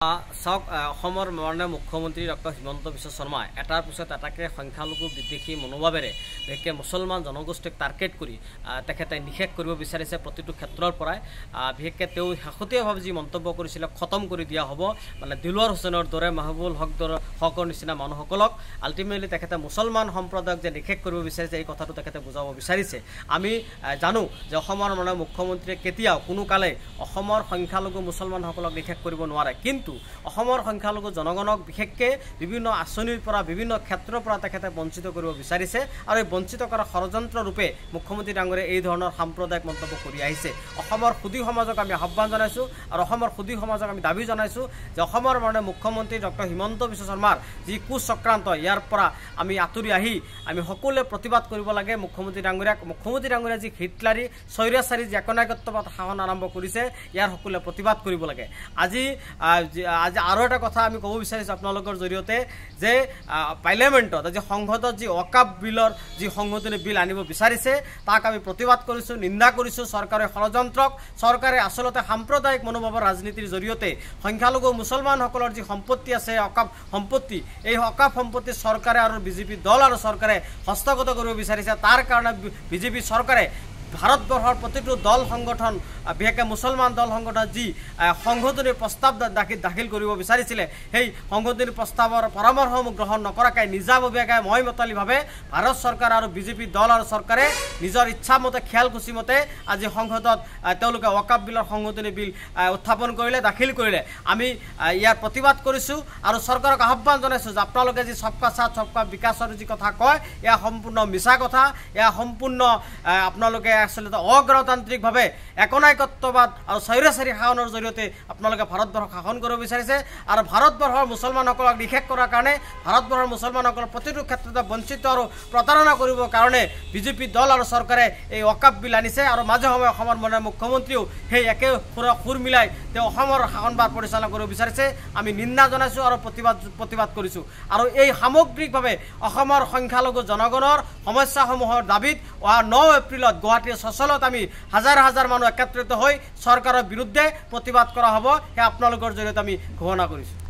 माननीय मुख्यमंत्री डॉक्टर हिमंत विश्व शर्मा एटार पिछत एटाके संख्यालघु विद्वेषी मनोभावेरे बिशेषকৈ मुसलमान जनगोष्ठीक टार्गेट करी निषेध কৰিব বিচাৰিছে प्रतिটো क्षेत्ৰৰ পৰাই বিশেষকৈ তেওঁ শেহতীয়াভাৱে যি মন্তব্য কৰিছিল খতম কৰি দিয়া হ'ব মানে দিলৱাৰ হুছেইনৰ দৰে মাহবুবুল হকৰ নিচিনা মানুহসকলক আল্টিমেটলি তেখেতে মুছলমান সম্প্ৰদায়ক যে নিষেধ কৰিব বিচাৰিছে এই কথাটো তেখেতে বুজাব বিচাৰিছে। আমি জানো যে অসমৰ মাননীয় মুখ্যমন্ত্ৰীয়ে কেতিয়াও কোনো কালে অসমৰ সংখ্যালঘু মুছলমানসকলক নিষেধ কৰিব নোৱাৰে, কিন্তু অসমৰ সংখ্যালঘু জনগণক বিশেষকৈ বিভিন্ন আঁচনিৰ পৰা বিভিন্ন ক্ষেত্ৰৰ পৰা তেখেতে বঞ্চিত কৰিব বিচাৰিছে আৰু এই বঞ্চিত কৰা ষড়যন্ত্ৰ ৰূপে মুখ্যমন্ত্ৰী ডাঙৰীয়ে এই ধৰণৰ সাম্প্ৰদায়িক মন্তব্য কৰি আহিছে। অসমৰ সুধী সমাজক আমি আহ্বান জনাইছোঁ আৰু অসমৰ সুধী সমাজক আমি দাবী জনাইছোঁ যে অসমৰ মাননীয় মুখ্যমন্ত্ৰী ডক্টৰ হিমন্ত বিশ্ব শৰ্মাৰ যি কুচক্ৰান্ত ইয়াৰ পৰা আমি আঁতৰি আহি আমি সকলোৱে প্ৰতিবাদ কৰিব লাগে। মুখ্যমন্ত্ৰী ডাঙৰীয়া যি হিটলাৰী স্বৈৰাচাৰী যি একনায়কত্ববাদ শাসন আৰম্ভ কৰিছে ইয়াৰ সকলোৱে প্ৰতিবাদ কৰিব লাগে। আজি আৰু এটা কথা আমি ক'ব বিচাৰিছোঁ আপোনালোকৰ জৰিয়তে যে পাৰ্লিয়ামেণ্টত আজি সংসদত যি ওয়াকাফ বিলৰ যি সংশোধনী বিল আনিব বিচাৰিছে তাক আমি প্ৰতিবাদ কৰিছোঁ, নিন্দা কৰিছোঁ। চৰকাৰে ষড়যন্ত্ৰক চৰকাৰে আচলতে সাম্প্ৰদায়িক মনোভাৱৰ ৰাজনীতিৰ জৰিয়তে সংখ্যালঘু মুছলমানসকলৰ যি সম্পত্তি আছে ওয়াকাফ সম্পত্তি এই ওয়াকাফ সম্পত্তি চৰকাৰে আৰু বিজেপি দল আৰু চৰকাৰে হস্তগত কৰিব বিচাৰিছে। তাৰ কাৰণে বিজেপি চৰকাৰে ভাৰতবৰ্ষৰ প্ৰতিটো দল সংগঠন বিশেষকৈ মুছলমান দল সংগঠন যি সংশোধনীৰ প্ৰস্তাৱ দাখিল কৰিব বিচাৰিছিলে সেই সংশোধনীৰ প্ৰস্তাৱৰ পৰামৰ্শসমূহ গ্ৰহণ নকৰাকৈ নিজাববীয়াকৈ মতালিভাৱে ভাৰত চৰকাৰ আৰু বিজেপি দল আৰু চৰকাৰে নিজৰ ইচ্ছামতে খেয়ালখুচিমতে আজি সংসদত তেওঁলোকে ওয়াকাফ বিলৰ সংশোধনী বিল উত্থাপন কৰিলে, দাখিল কৰিলে। আমি ইয়াৰ প্ৰতিবাদ কৰিছোঁ আৰু চৰকাৰক আহ্বান জনাইছোঁ যে আপোনালোকে যি সবকা সাথ সবকা বিকাশৰ যি কথা কয় এয়া সম্পূৰ্ণ মিছা কথা, এয়া সম্পূৰ্ণ আপোনালোকে আচলতে অগণতান্ত্ৰিকভাৱে একনায়কত্ববাদ আৰু স্বৈৰাচাৰী শাসনৰ জৰিয়তে আপোনালোকে ভাৰতবৰ্ষক শাসন কৰিব বিচাৰিছে আৰু ভাৰতবৰ্ষৰ মুছলমানসকলক নিষেধ কৰাৰ কাৰণে ভাৰতবৰ্ষৰ মুছলমানসকলক প্ৰতিটো ক্ষেত্ৰতে বঞ্চিত আৰু প্ৰতাৰণা কৰিবৰ কাৰণে বিজেপি দল আৰু চৰকাৰে এই ওয়াকাফ বিল আনিছে আৰু মাজে সময়ে অসমৰ মাননীয় মুখ্যমন্ত্ৰীও সেই একে সুৰ মিলাই তেওঁ অসমৰ শাসনভাৰ পৰিচালনা কৰিব বিচাৰিছে। আমি নিন্দা জনাইছোঁ আৰু প্ৰতিবাদ কৰিছোঁ আৰু এই সামগ্ৰিকভাৱে অসমৰ সংখ্যালঘু জনগণৰ সমস্যাসমূহৰ দাবীত 9 এপ্ৰিলত গুৱাহাটীৰ সচলত আমি হাজাৰ হাজাৰ মানুহ একত্ৰিত হৈ চৰকাৰৰ বিৰুদ্ধে প্ৰতিবাদ কৰা হ'ব। সেয়া আপোনালোকৰ জৰিয়তে আমি ঘোষণা কৰিছোঁ।